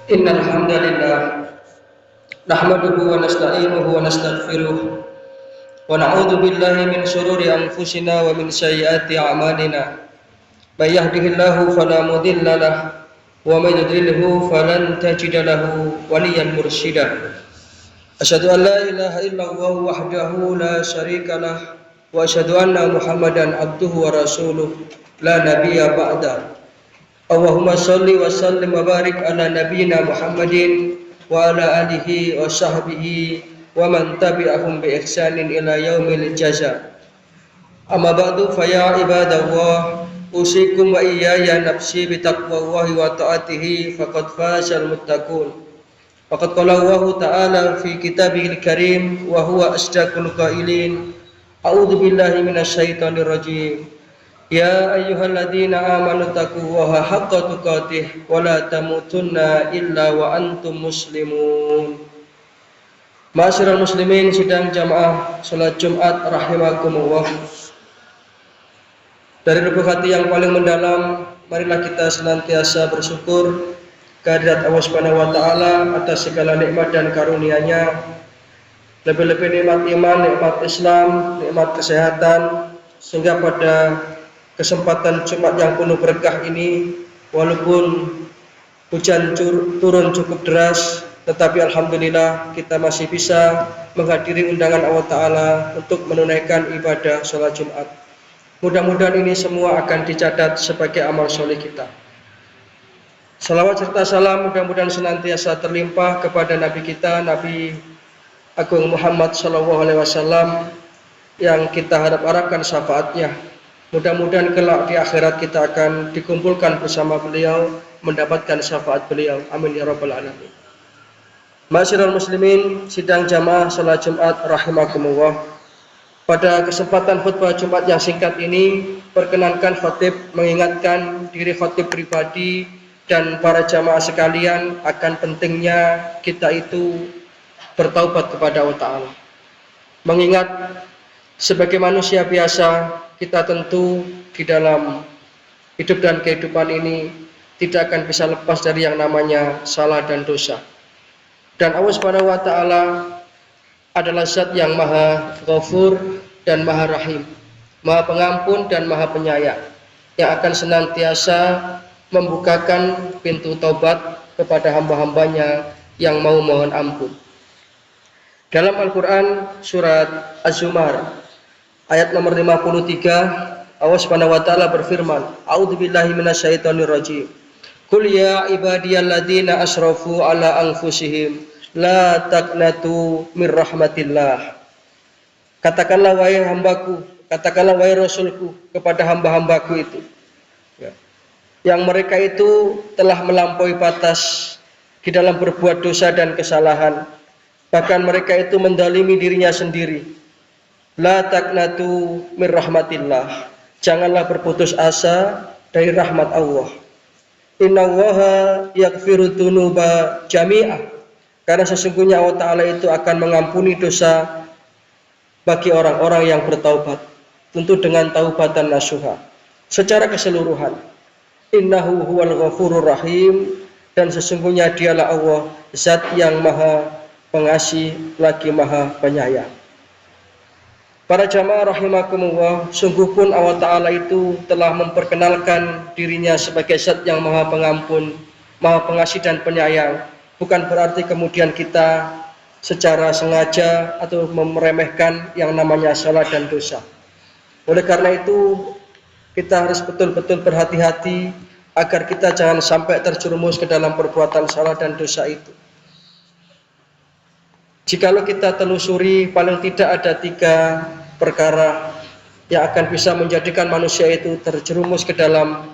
Innal hamdalillah nahmaduhu wa nasta'inuhu wa nastaghfiruh wa na'udzu billahi min shururi anfusina wa min sayyiati a'malina. May yahdihillahu fala mudilla lahu wa may yudlilhu falan tajida lahu waliyyan mursyida. Asyhadu an la ilaha illallah wahdahu la syarika lah wa asyhadu anna Muhammadan abduhu wa rasuluh la nabiyya ba'da. Allahumma sholli wa sallim wa barik ala nabiyyina Muhammadin wa ala alihi wa sahbihi wa man tabi'ahum bi ihsanin ila yaumil jaza. Amma ba'du fa ya ibadallah usikum wa iyaya nafsi bi taqwallahi wa ta'atihi faqad fazal muttaqun. Faqad qala Allah ta'ala fi kitabihil karim wa huwa asdaqul qailin. A'udzu billahi minasy syaithanir rajim. Ya ayyuhalladzina amanu taqullaha haqqa tuqatih wa la tamutunna illa wa antum muslimun. Ma'asyiral muslimin sidang jamaah salat Jumat rahimakumullah. Dari lubuk hati yang paling mendalam, marilah kita senantiasa bersyukur kehadirat Allah Subhanahu wa taala atas segala nikmat dan karunia-Nya. Lebih-lebih nikmat iman, nikmat Islam, nikmat kesehatan, sehingga pada kesempatan Jumat yang penuh berkah ini, walaupun hujan turun cukup deras, tetapi alhamdulillah kita masih bisa menghadiri undangan Allah Ta'ala untuk menunaikan ibadah sholat Jumat. Mudah-mudahan ini semua akan dicatat sebagai amal soleh kita. Salawat serta salam mudah-mudahan senantiasa terlimpah kepada Nabi kita, Nabi Agung Muhammad SAW, yang kita harapkan syafaatnya. Mudah-mudahan kelak di akhirat kita akan dikumpulkan bersama beliau, mendapatkan syafaat beliau. Amin ya rabbal alamin. Ma'asyiral muslimin, sidang jamaah salat Jumat rahimakumullah. Pada kesempatan khutbah Jumat yang singkat ini, perkenankan khatib mengingatkan diri khatib pribadi dan para jamaah sekalian akan pentingnya kita itu bertaubat kepada Allah Ta'ala. Mengingat sebagai manusia biasa, kita tentu di dalam hidup dan kehidupan ini tidak akan bisa lepas dari yang namanya salah dan dosa. Dan Allah Subhanahu wa taala adalah zat yang maha ghafur dan maha rahim, maha pengampun dan maha penyayang, yang akan senantiasa membukakan pintu taubat kepada hamba-hambanya yang mau mohon ampun. Dalam Al-Quran surat Az-Zumar ayat nomor 53, Allah Subhanahu wa taala berfirman, A'udzubillahi minasyaitonir rajim. Qul ya ibadiyalladzina asrafu ala anfusihim la taqnatu mir rahmatillah. Katakanlah wahai hambaku, katakanlah wahai rasulku kepada hamba-hambaku itu, yang mereka itu telah melampaui batas di dalam berbuat dosa dan kesalahan, bahkan mereka itu mendalimi dirinya sendiri. La taqnatu mir rahmatillah. Janganlah berputus asa dari rahmat Allah. Innallaha yaghfiru dzunuba jami'ah. Karena sesungguhnya Allah Ta'ala itu akan mengampuni dosa bagi orang-orang yang bertaubat, tentu dengan taubatan nasuha secara keseluruhan. Innahu huwal ghafurur rahim. Dan sesungguhnya dialah Allah, zat yang maha pengasih lagi maha penyayang. Para jamaah rahimakumullah, sungguh pun Allah Ta'ala itu telah memperkenalkan dirinya sebagai zat yang maha pengampun, maha pengasih dan penyayang. Bukan berarti kemudian kita secara sengaja atau meremehkan yang namanya salah dan dosa. Oleh karena itu, kita harus betul-betul berhati-hati agar kita jangan sampai terjerumus ke dalam perbuatan salah dan dosa itu. Jikalau kita telusuri, paling tidak ada 3 perkara yang akan bisa menjadikan manusia itu terjerumus ke dalam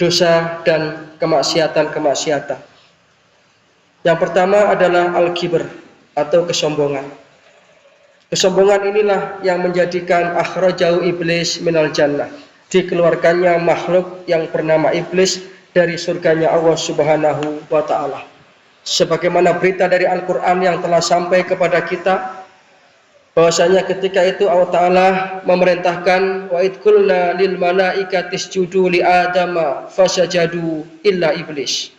dosa dan kemaksiatan-kemaksiatan. Yang pertama adalah al-kibr atau kesombongan. Kesombongan inilah yang menjadikan akhrajahu iblis minal jannah, dikeluarkannya makhluk yang bernama iblis dari surganya Allah Subhanahu wa taala. Sebagaimana berita dari Al-Quran yang telah sampai kepada kita, bahwasanya ketika itu Allah Ta'ala memerintahkan wa idkulna lil malaikati isjudu li adama fasajadu illa iblis.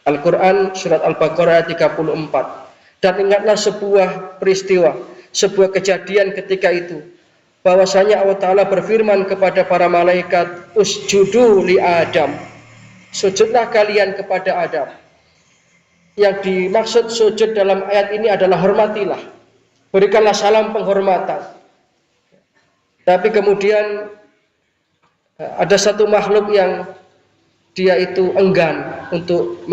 Al-Quran surat Al-Baqarah ayat 34. Dan ingatlah sebuah peristiwa, sebuah kejadian ketika itu, bahwasanya Allah Ta'ala berfirman kepada para malaikat, usjudu li Adam, sujudlah kalian kepada Adam. Yang dimaksud sujud dalam ayat ini adalah hormatilah, berikanlah salam penghormatan. Tapi kemudian ada satu makhluk yang dia itu enggan untuk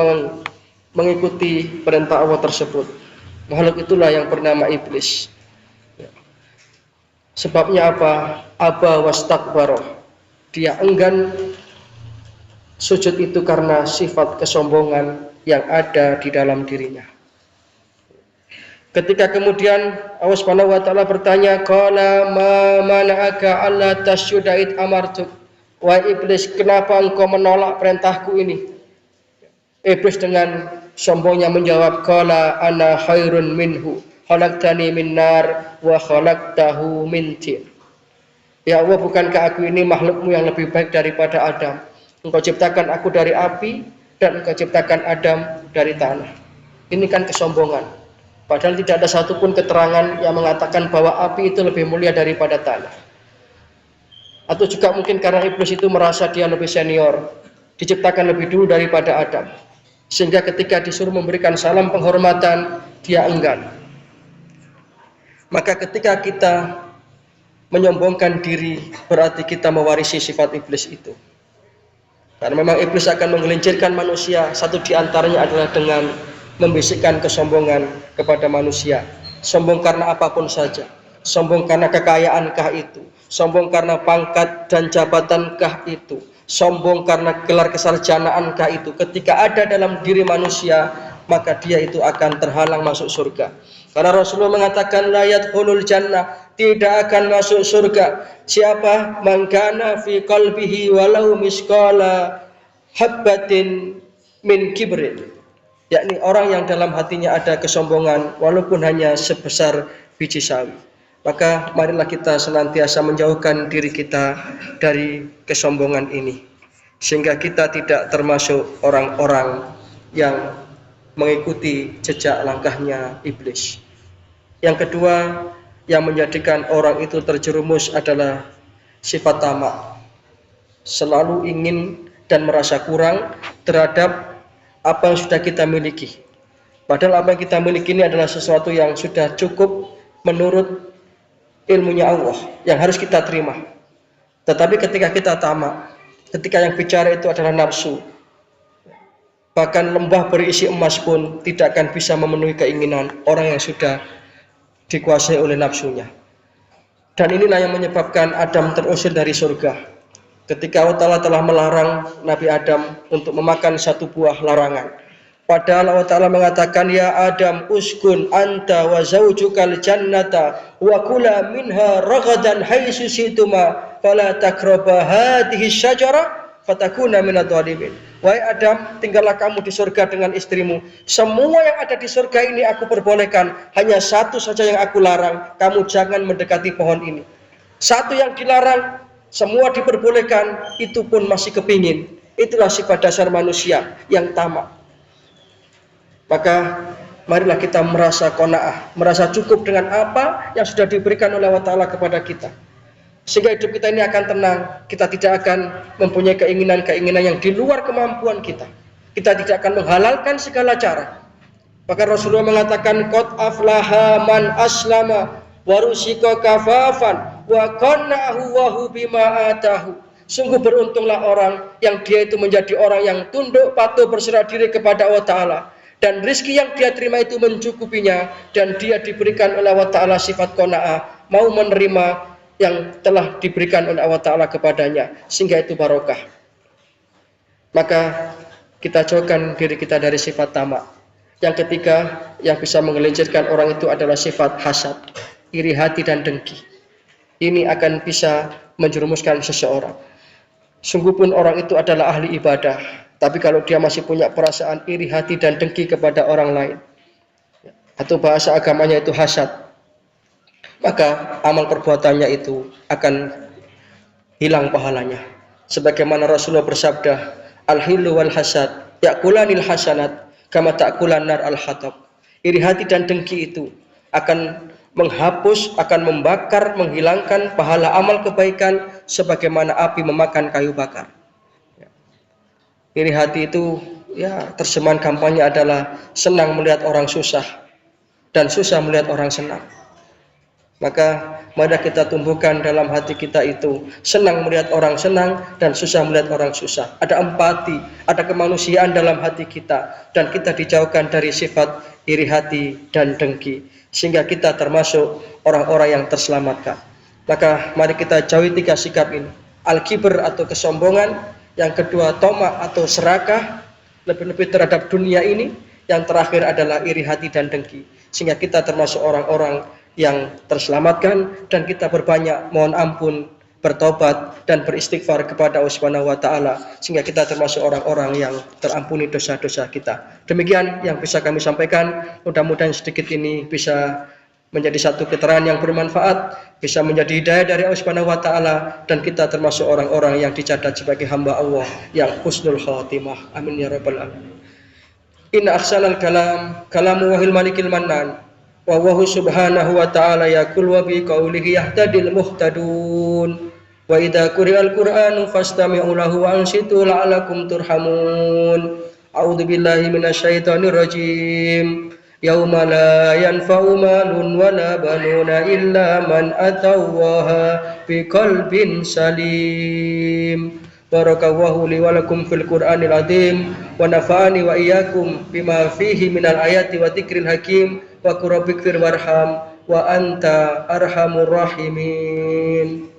mengikuti perintah Allah tersebut. Makhluk itulah yang bernama iblis. Sebabnya apa? Aba wastakbara. Dia enggan sujud itu karena sifat kesombongan yang ada di dalam dirinya. Ketika kemudian Allah Subhanahu wa taala bertanya, qala ma mana'aka alla tasjuda id amartuk. Wahai iblis, kenapa engkau menolak perintahku ini? Iblis dengan sombongnya menjawab, qala ana khairun minhu khalaqtani min nar wa khalaqtahu min tin. Ya Allah, bukankah aku ini makhlukmu yang lebih baik daripada Adam? Engkau ciptakan aku dari api dan engkau ciptakan Adam dari tanah. Ini kan kesombongan. Padahal tidak ada satupun keterangan yang mengatakan bahwa api itu lebih mulia daripada tanah. Atau juga mungkin karena iblis itu merasa dia lebih senior, diciptakan lebih dulu daripada Adam. Sehingga ketika disuruh memberikan salam penghormatan, dia enggan. Maka ketika kita menyombongkan diri, berarti kita mewarisi sifat iblis itu. Karena memang iblis akan menggelincirkan manusia. Satu di antaranya adalah dengan membisikkan kesombongan kepada manusia. Sombong karena apapun saja. Sombong karena kekayaankah itu. Sombong karena pangkat dan jabatankah itu. Sombong karena gelar kesarjanaankah itu. Ketika ada dalam diri manusia, maka dia itu akan terhalang masuk surga. Karena Rasulullah mengatakan la yadkhulul jannah, tidak akan masuk surga siapa man kana fi qalbihi walau misqala habbatin min kibrin, yakni orang yang dalam hatinya ada kesombongan walaupun hanya sebesar biji sawi. Maka marilah kita senantiasa menjauhkan diri kita dari kesombongan ini, sehingga kita tidak termasuk orang-orang yang mengikuti jejak langkahnya iblis. Yang kedua yang menjadikan orang itu terjerumus adalah sifat tamak. Selalu ingin dan merasa kurang terhadap apa yang sudah kita miliki. Padahal apa yang kita miliki ini adalah sesuatu yang sudah cukup menurut ilmunya Allah yang harus kita terima. Tetapi ketika kita tamak, ketika yang bicara itu adalah nafsu, bahkan lembah berisi emas pun tidak akan bisa memenuhi keinginan orang yang sudah dikuasai oleh nafsunya. Dan inilah yang menyebabkan Adam terusir dari surga. Ketika Allah Ta'ala telah melarang Nabi Adam untuk memakan satu buah larangan. Padahal Allah Ta'ala mengatakan, ya Adam uskun anta wa zawjukal jannata wa kula minha ragadan haitsu syi'tuma fala taqraba hadhihi syajara fatakuna minadh dhalimin. Wahai Adam, tinggallah kamu di surga dengan istrimu. Semua yang ada di surga ini aku perbolehkan. Hanya satu saja yang aku larang, kamu jangan mendekati pohon ini. Satu yang dilarang, semua diperbolehkan, itu pun masih kepingin. Itulah sifat dasar manusia yang tamak. Maka marilah kita merasa qanaah, merasa cukup dengan apa yang sudah diberikan oleh Allah Ta'ala kepada kita. Sehingga hidup kita ini akan tenang. Kita tidak akan mempunyai keinginan-keinginan yang di luar kemampuan kita. Kita tidak akan menghalalkan segala cara. Bahkan Rasulullah mengatakan, qad aflaha man aslama wa rusika kafafan wa qanna'ahu wa bima atahu. Sungguh beruntunglah orang yang dia itu menjadi orang yang tunduk patuh berserah diri kepada Allah Ta'ala. Dan rizki yang dia terima itu mencukupinya. Dan dia diberikan oleh Allah Ta'ala sifat qanaah, mau menerima yang telah diberikan oleh Allah Ta'ala kepadanya, sehingga itu barokah. Maka kita jauhkan diri kita dari sifat tamak. Yang ketiga yang bisa menggelincirkan orang itu adalah sifat hasad, iri hati dan dengki. Ini akan bisa menjerumuskan seseorang. Sungguh pun orang itu adalah ahli ibadah, tapi kalau dia masih punya perasaan iri hati dan dengki kepada orang lain, atau bahasa agamanya itu hasad, maka amal perbuatannya itu akan hilang pahalanya. Sebagaimana Rasulullah bersabda, al-hilu wal hasad yakulanil hasanat kama ta'kulan nar al-hatab. Iri hati dan dengki itu akan menghapus, akan membakar, menghilangkan pahala amal kebaikan sebagaimana api memakan kayu bakar. Iri hati itu ya terjemahan gampangnya adalah senang melihat orang susah dan susah melihat orang senang. Maka mari kita tumbuhkan dalam hati kita itu senang melihat orang senang dan susah melihat orang susah. Ada empati, ada kemanusiaan dalam hati kita, dan kita dijauhkan dari sifat iri hati dan dengki, sehingga kita termasuk orang-orang yang terselamatkan. Maka mari kita jauhi 3 sikap ini. Al-kibr atau kesombongan, yang kedua toma atau serakah, lebih-lebih terhadap dunia ini, yang terakhir adalah iri hati dan dengki, sehingga kita termasuk orang-orang yang terselamatkan, dan kita berbanyak mohon ampun, bertobat dan beristighfar kepada Allah Subhanahu wa taala, sehingga kita termasuk orang-orang yang terampuni dosa-dosa kita. Demikian yang bisa kami sampaikan. Mudah-mudahan sedikit ini bisa menjadi satu keterangan yang bermanfaat, bisa menjadi hidayah dari Allah Subhanahu wa taala, dan kita termasuk orang-orang yang dicatat sebagai hamba Allah yang husnul khatimah. Amin ya rabbal alamin. Inna ahsanal kalam kalamu wahil malikil mannan wa wahu subhanahu wa ta'ala yaqul wa bi qawlihi yahtadil muhtadun wa idza quri'al qur'anu fastami'u lahu wa ansitu la'alakum turhamun. A'udzu billahi minasyaitonir rajim. Yauma la yanfa'u malun wa la banuna illa man atallaha biqalbin salim. Barakallahu li wa lakum fil Qur'anil azim wa nafa'ani wa iyyakum bima fihi minal ayati wa dzikril hakim wa qur rabbighfir warham wa anta arhamur rahimin.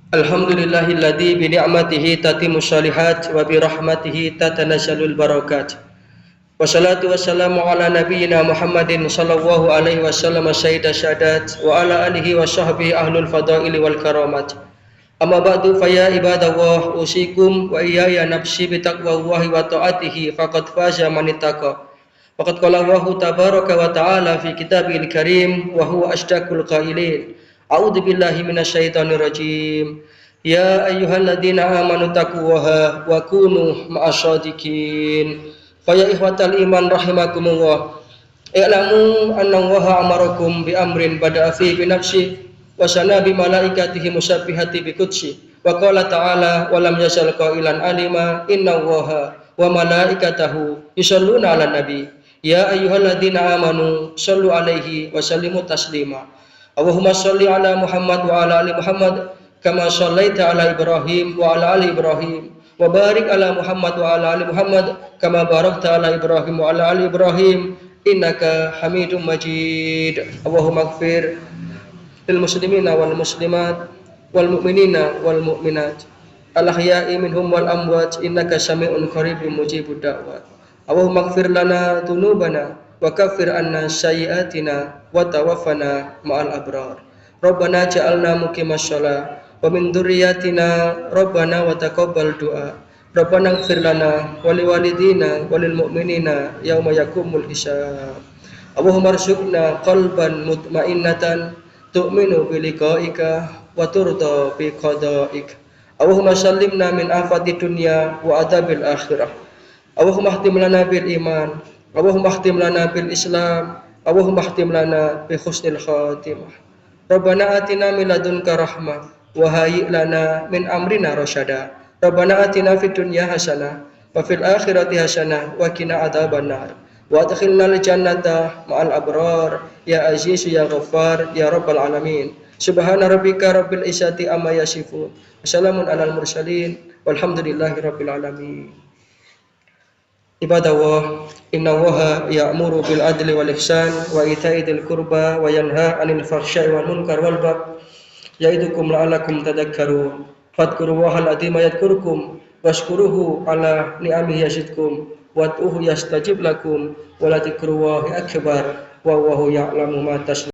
Alhamdulillahilladzi bi ni'matihi tatimmu shalihat wa bi rahmatihi tatanazzalul barakat. Wassalatu wassalamu ala nabiyyina Muhammadin sallallahu alaihi wasallam sayyidah syahadat wa ala alihi wa sahbihi ahlul fadaili wal karamat. Amma ba'du fa ya ibadallah usikum wa iyaya nafsi bi taqwallahi wa ta'atihi faqad faza man ittaqa. Faqad qala Allahu tabaraka wa ta'ala fi kitabihil karim wa huwa asdaqul qailin. A'udzu billahi minasyaitonir rajim. Ya ayyuhalladzina amanu taqullaha wa kunu ma'asyadiqin. Fa ya ikhwatal iman rahimakumullah. I'lamu anna Allaha amarakum bi amrin bada'a fi bi nafsi wa sana bi malaikatihi musabbihati bi qudsi. Wa qala ta'ala wa lam yazal qailan alima inna Allaha wa malaikatahu yusholluna 'alan nabi. Ya ayyuhalladzina amanu shallu 'alaihi wa sallimu taslima. Allahumma sholli ala Muhammad wa ala ali Muhammad kama shallaita ala Ibrahim wa ala ali Ibrahim wa barik ala Muhammad wa ala ali Muhammad kama barakta ala Ibrahim wa ala ali Ibrahim innaka Hamidum Majid. Allahumma ighfir lil muslimina wal muslimat wal mu'minina wal mu'minat al ahya'i minhum wal amwat innaka sami'un qaribun mujibud da'wat. Allahumma ighfir lana dzunubana wa kaffir anna sayyi'atina wa tawaffana ma'al abrar. Rabbana ja'alna muqimash shalah wa min dzurriyyatina Rabbana wa taqabbal du'a. Rabbana ighfir lana wa liwalidina wa lil mu'minina yauma yaqumul hisab. Allahumma arzuqna qalban mutmainnatan tu'minu bi liqa'ika wa turda bi qada'ik. Allahumma sallimna min afati dunya wa adabil akhirah. Allahumma khtim lana bil iman. Allahumma khtim lana bil Islam. Allahumma khtim lana bi husnil khatimah. Rabbana atina min ladunka rahmah wa hayyi' lana min amrina rasyada. Rabbana atina fid dunya hasanah wa fil akhirati hasanah wa qina adzabannar. Wa adkhilnal jannata ma'al abrar ya aziz ya ghaffar ya rabbal alamin. Subhana rabbika rabbil izzati amma yasifun. Wassalamun alal mursalin walhamdulillahi rabbil alamin. Ibadallah, inna Allaha ya'muru bil adli wal ihsan wa ita'i dzil qurba wa yanha 'anil fahsya'i wal munkar wal baghi ya'idukum la'allakum tadhakkarun. Fadhkurullahal 'azima yadhkurkum washkuruhu 'ala ni'amihi yazidkum wad'uhu yastajib lakum wa la dzikrullahi akbar wallahu ya'lamu ma tasna'un.